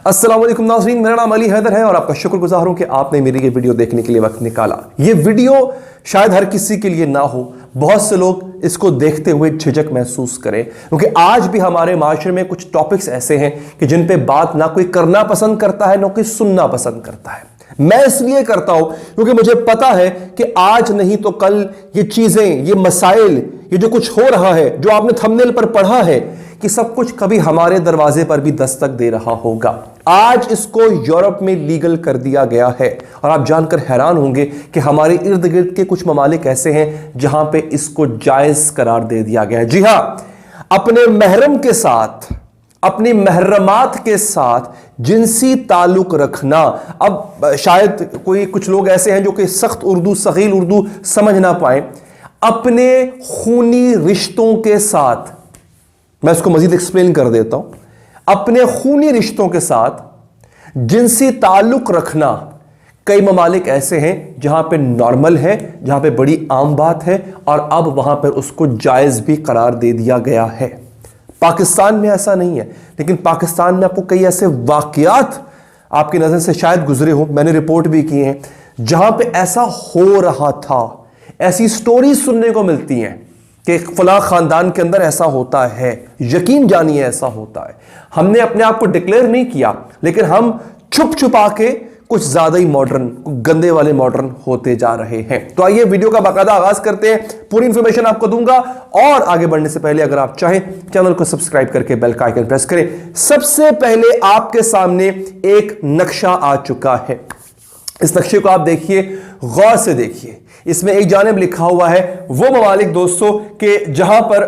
अस्सलाम वालेकुम नाज़रीन, मेरा नाम अली हैदर है और आपका शुक्रगुजार हूं कि आपने मेरी ये वीडियो देखने के लिए वक्त निकाला। ये वीडियो शायद हर किसी के लिए ना हो, बहुत से लोग इसको देखते हुए झिझक महसूस करें, क्योंकि आज भी हमारे माशरे में कुछ टॉपिक्स ऐसे हैं कि जिन पे बात ना कोई करना पसंद करता है ना कोई सुनना पसंद करता है। मैं इसलिए करता हूं क्योंकि मुझे पता है कि आज नहीं तो कल ये चीजें, ये मसाइल, ये जो कुछ हो रहा है, जो आपने थंबनेल पर पढ़ा है, कि सब कुछ कभी हमारे दरवाजे पर भी दस्तक दे रहा होगा। आज इसको यूरोप में लीगल कर दिया गया है और आप जानकर हैरान होंगे कि हमारे इर्द गिर्द के कुछ ममालिक ऐसे हैं जहां पे इसको जायज करार दे दिया गया है। जी हां, अपने महरम के साथ, अपनी महरमात के साथ जिनसी ताल्लुक रखना। अब शायद कुछ लोग ऐसे हैं जो कि सख्त उर्दू, सगील उर्दू समझ ना पाए। अपने खूनी रिश्तों के साथ, मैं इसको मजीद एक्सप्लेन कर देता हूं, अपने खूनी रिश्तों के साथ जिनसी ताल्लुक रखना कई ममालिक ऐसे हैं जहां पे नॉर्मल है, जहां पे बड़ी आम बात है और अब वहां पर उसको जायज भी करार दे दिया गया है। पाकिस्तान में ऐसा नहीं है, लेकिन पाकिस्तान में आपको कई ऐसे वाकयात आपकी नजर से शायद गुजरे हो, मैंने रिपोर्ट भी की है, जहां पे ऐसा हो रहा था। ऐसी स्टोरी सुनने को मिलती हैं कि फला खानदान के अंदर ऐसा होता है, यकीन जानिए ऐसा होता है। हमने अपने आप को डिक्लेयर नहीं किया, लेकिन हम छुप छुपा के कुछ ज्यादा ही मॉडर्न, गंदे वाले मॉडर्न होते जा रहे हैं। तो आइए वीडियो का बाकायदा आगाज करते हैं। पूरी इंफॉर्मेशन आपको दूंगा और आगे बढ़ने से पहले अगर आप चाहें चैनल को सब्सक्राइब करके बेल का आइकन प्रेस करें। सबसे पहले आपके सामने एक नक्शा आ चुका है। इस नक्शे को आप देखिए, गौर से देखिए। इसमें एक जानिब लिखा हुआ है वो ममालिक दोस्तों के जहां पर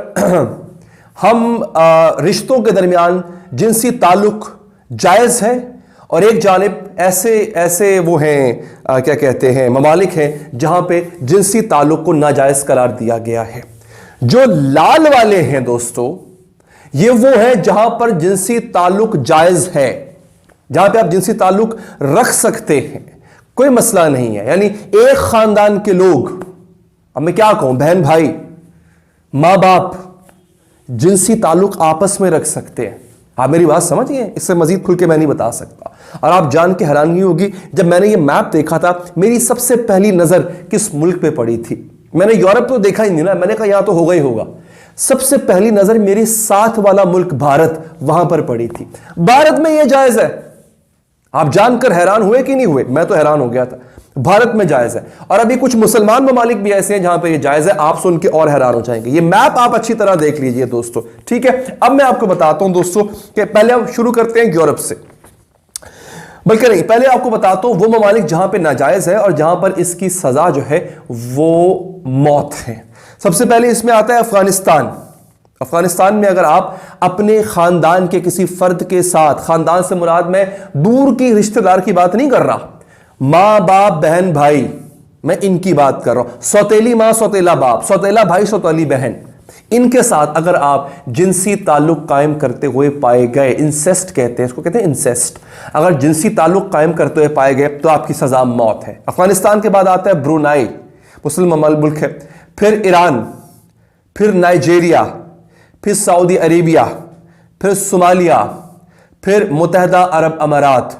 हम रिश्तों के दरमियान जिनसी ताल्लुक जायज है, और एक जानिब ऐसे वो हैं, क्या कहते हैं, ममालिक हैं जहां पे जिनसी ताल्लुक को नाजायज करार दिया गया है। जो लाल वाले हैं दोस्तों, ये वो है जहां पर जिनसी ताल्लुक जायज है, जहां पे आप जिनसी ताल्लुक रख सकते हैं, कोई मसला नहीं है। यानी एक खानदान के लोग, अब मैं क्या कहूं, बहन भाई, मां बाप जिनसी ताल्लुक आपस में रख सकते हैं। आप मेरी बात समझिए, इससे मजीद खुल के मैं नहीं बता सकता। और आप जान के हैरानी होगी, जब मैंने ये मैप देखा था, मेरी सबसे पहली नजर किस मुल्क पे पड़ी थी। मैंने यूरोप तो देखा ही नहीं ना, मैंने कहा यहां तो होगा ही होगा। सबसे पहली नजर मेरी साथ वाला मुल्क भारत, वहां पर पड़ी थी। भारत में यह जायज है। आप जानकर हैरान हुए कि नहीं हुए? मैं तो हैरान हो गया था। भारत में जायज है। और अभी कुछ मुसलमान ममालिक भी ऐसे हैं जहां पे ये जायज है। आप सुन के और हैरान हो जाएंगे। ये मैप आप अच्छी तरह देख लीजिए दोस्तों, ठीक है। अब मैं आपको बताता हूं दोस्तों कि पहले हम शुरू करते हैं यूरोप से, बल्कि नहीं, पहले आपको बताता हूं वो ममालिक जहां पे नाजायज है और जहां पर इसकी सजा जो है वो मौत है। सबसे पहले इसमें आता है अफगानिस्तान। अफगानिस्तान में अगर आप अपने खानदान के किसी फर्द के साथ, खानदान से मुराद मैं दूर की रिश्तेदार की बात नहीं कर रहा, मां बाप बहन भाई, मैं इनकी बात कर रहा हूं। सौतेली मां, सौतेला बाप, सौतेला भाई, सौतेली बहन, इनके साथ अगर आप जिनसी ताल्लुक कायम करते हुए पाए गए, इंसेस्ट कहते हैं इसको, कहते हैं इंसेस्ट, अगर जिनसी ताल्लुक कायम करते हुए पाए गए तो आपकी सजा मौत है। अफगानिस्तान के बाद आता है ब्रुनाई, मुस्लिम मुल्क है, फिर ईरान, फिर नाइजीरिया, फिर सऊदी अरेबिया, फिर सोमालिया, फिर मुत्तहदा अरब अमारात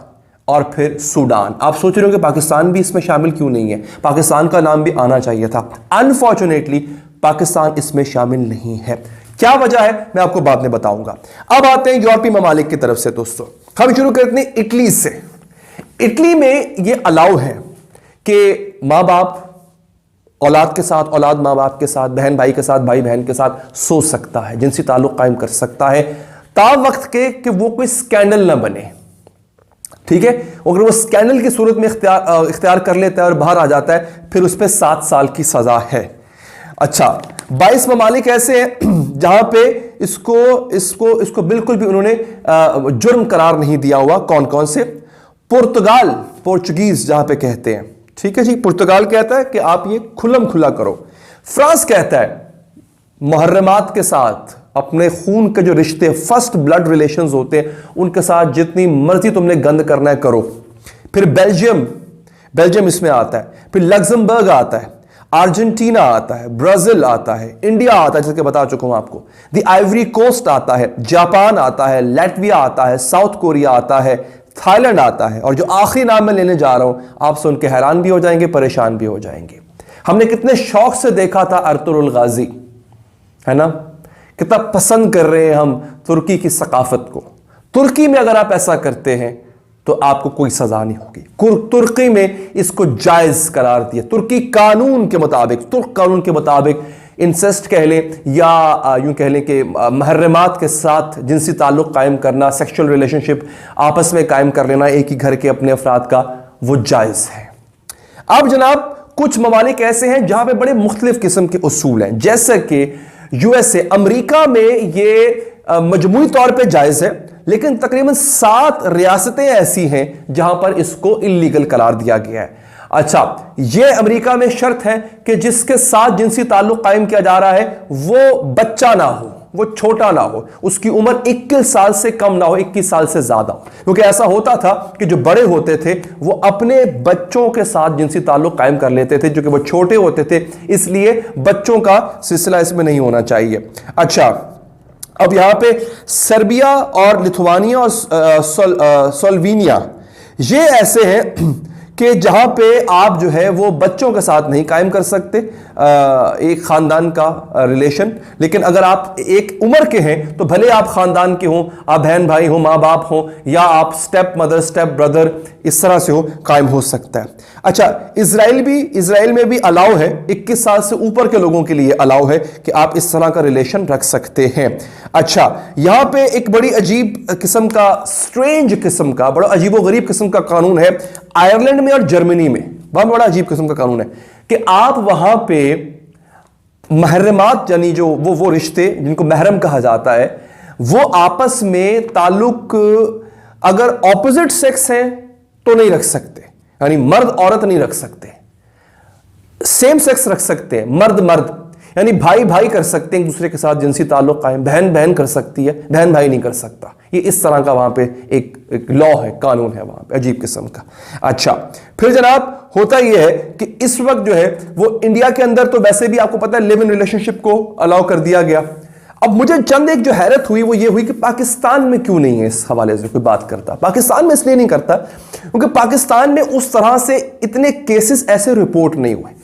और फिर सूडान। आप सोच रहे हो कि पाकिस्तान भी इसमें शामिल क्यों नहीं है? पाकिस्तान का नाम भी आना चाहिए था। अनफॉर्चुनेटली पाकिस्तान इसमें शामिल नहीं है। क्या वजह है मैं आपको बाद में बताऊंगा। अब आते हैं यूरोपीय ममालिक की तरफ से दोस्तों। हम शुरू करते हैं इटली से। इटली में यह अलाउ है कि मां बाप औलाद के साथ, औलाद मां बाप के साथ, बहन भाई के साथ, भाई बहन के साथ सो सकता है, जिनसी ताल्लुक कायम कर सकता है, ता वक्त के कि वो कोई स्कैंडल ना बने, ठीक है। अगर वो स्कैंडल की सूरत में इख्तियार कर लेता है और बाहर आ जाता है, फिर उस पर 7 साल की सजा है। अच्छा, 22 ममालिक ऐसे हैं जहां पे इसको बिल्कुल भी उन्होंने जुर्म करार नहीं दिया हुआ। कौन कौन से? पुर्तगाल, पोर्चुगीज जहां पे कहते हैं, ठीक है जी, पुर्तगाल कहता है कि आप ये खुल्लम खुला करो। फ्रांस कहता है मुहर्रमात के साथ, अपने खून के जो रिश्ते, फर्स्ट ब्लड रिलेशंस होते हैं, उनके साथ जितनी मर्जी तुमने गंद करना है करो। फिर बेल्जियम इसमें आता है, फिर लग्जमबर्ग आता है, अर्जेंटीना आता है, ब्राजील आता है, इंडिया आता है जैसे बता चुका हूं आपको, द आइवरी कोस्ट आता है, जापान आता है, लैटविया आता है, साउथ कोरिया आता है, थाईलैंड आता है। और जो आखिरी नाम मैं लेने जा रहा हूं, आप सुन के हैरान भी हो जाएंगे, परेशान भी हो जाएंगे। हमने कितने शौक से देखा था अर्तुगरुल गाजी, है ना, कितना पसंद कर रहे हैं हम तुर्की की सकाफत को। तुर्की में अगर आप ऐसा करते हैं तो आपको कोई सजा नहीं होगी। तुर्की में इसको जायज करार दिया, तुर्की कानून के मुताबिक, तुर्क कानून के मुताबिक इंसेस्ट कह लें या यूं कह लें कि महर्रमात के साथ जिनसी ताल्लुक कायम करना, सेक्सुअल रिलेशनशिप आपस में कायम कर लेना एक ही घर के अपने अफराद का, वो जायज है। अब जनाब कुछ ममालिक ऐसे हैं जहां पे बड़े मुख्तलिफ किस्म के उसूल हैं, जैसे कि यूएसए, अमेरिका में ये मजमूई तौर पे जायज है, लेकिन तकरीबन 7 रियासतें ऐसी हैं जहां पर इसको इल्लीगल करार दिया गया है। अच्छा, यह अमेरिका में शर्त है कि जिसके साथ जिनसी ताल्लुक कायम किया जा रहा है वो बच्चा ना हो, वो छोटा ना हो, उसकी उम्र 21 साल से कम ना हो, 21 साल से ज्यादा। क्योंकि ऐसा होता था कि जो बड़े होते थे वो अपने बच्चों के साथ जिनसी ताल्लुक कायम कर लेते थे, जो कि वो छोटे होते थे, इसलिए बच्चों का सिलसिला इसमें नहीं होना चाहिए। अच्छा, अब यहां पे सर्बिया और लिथुआनिया और स्लोवेनिया ये ऐसे हैं कि जहां पे आप जो है वो बच्चों के साथ नहीं कायम कर सकते एक खानदान का रिलेशन, लेकिन अगर आप एक उम्र के हैं तो भले आप खानदान के हों, आप बहन भाई हो, माँ बाप हो, या आप स्टेप मदर स्टेप ब्रदर इस तरह से हो, कायम हो सकता है। अच्छा, इजराइल में भी अलाउ है, 21 साल से ऊपर के लोगों के लिए अलाउ है कि आप इस तरह का रिलेशन रख सकते हैं। अच्छा, यहां पे एक बड़ी अजीब किस्म का, स्ट्रेंज किस्म का, बड़ा अजीबोगरीब किस्म का कानून है आयरलैंड में और जर्मनी में। बहुत बड़ा अजीब किस्म का कानून है कि आप वहां पे महरमात, यानी जो वो रिश्ते जिनको महरम कहा जाता है, वो आपस में ताल्लुक अगर ऑपोजिट सेक्स हैं तो नहीं रख सकते, यानी मर्द औरत नहीं रख सकते, सेम सेक्स रख सकते हैं, मर्द मर्द, यानी भाई भाई कर सकते हैं एक दूसरे के साथ जिनसी ताल्लुक कायम, बहन बहन कर सकती है, बहन भाई नहीं कर सकता। ये इस तरह का वहां पे एक लॉ है, कानून है वहां पे, अजीब किस्म का। अच्छा, फिर जनाब होता यह है कि इस वक्त जो है वो इंडिया के अंदर तो वैसे भी आपको पता है लिव इन रिलेशनशिप को अलाउ कर दिया गया। अब मुझे चंद एक जो हैरत हुई वो ये हुई कि पाकिस्तान में क्यों नहीं है इस हवाले से कोई बात करता। पाकिस्तान में इसलिए नहीं करता क्योंकि पाकिस्तान में उस तरह से इतने केसेस ऐसे रिपोर्ट नहीं हुए।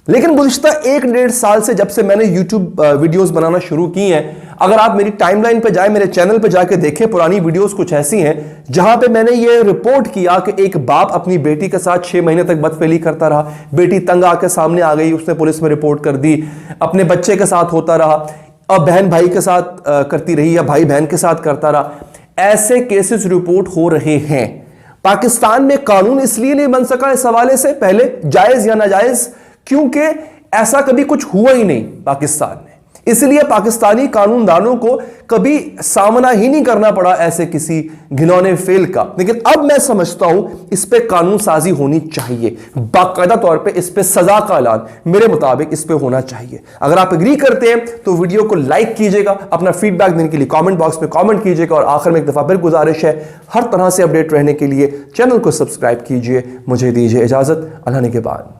लेकिन गुज़िश्ता 1-1.5 साल से जब से मैंने YouTube वीडियोस बनाना शुरू की हैं, अगर आप मेरी टाइमलाइन पे जाएं, मेरे चैनल पे जाके देखें, पुरानी वीडियोस कुछ ऐसी हैं जहां पे मैंने ये रिपोर्ट किया कि एक बाप अपनी बेटी के साथ 6 महीने तक बदफेली करता रहा, बेटी तंग आके सामने आ गई, उसने पुलिस में रिपोर्ट कर दी, अपने बच्चे के साथ होता रहा, अब बहन भाई के साथ करती रही या भाई बहन के साथ करता रहा। ऐसे केसेस रिपोर्ट हो रहे हैं। पाकिस्तान में कानून इसलिए नहीं बन सका इस हवाले से, पहले जायज या नाजायज, क्योंकि ऐसा कभी कुछ हुआ ही नहीं पाकिस्तान में, इसलिए पाकिस्तानी कानूनदानों को कभी सामना ही नहीं करना पड़ा ऐसे किसी घिनौने फेल का। लेकिन अब मैं समझता हूं इस पे कानून साजी होनी चाहिए, बाकायदा तौर पे इस पे सजा का ऐलान मेरे मुताबिक इस पे होना चाहिए। अगर आप एग्री करते हैं तो वीडियो को लाइक कीजिएगा, अपना फीडबैक देने के लिए कमेंट बॉक्स में कमेंट कीजिएगा, और आखिर में एक दफा फिर गुजारिश है, हर तरह से अपडेट रहने के लिए चैनल को सब्सक्राइब कीजिए। मुझे दीजिए इजाजत, अल्लाह ने के बाद।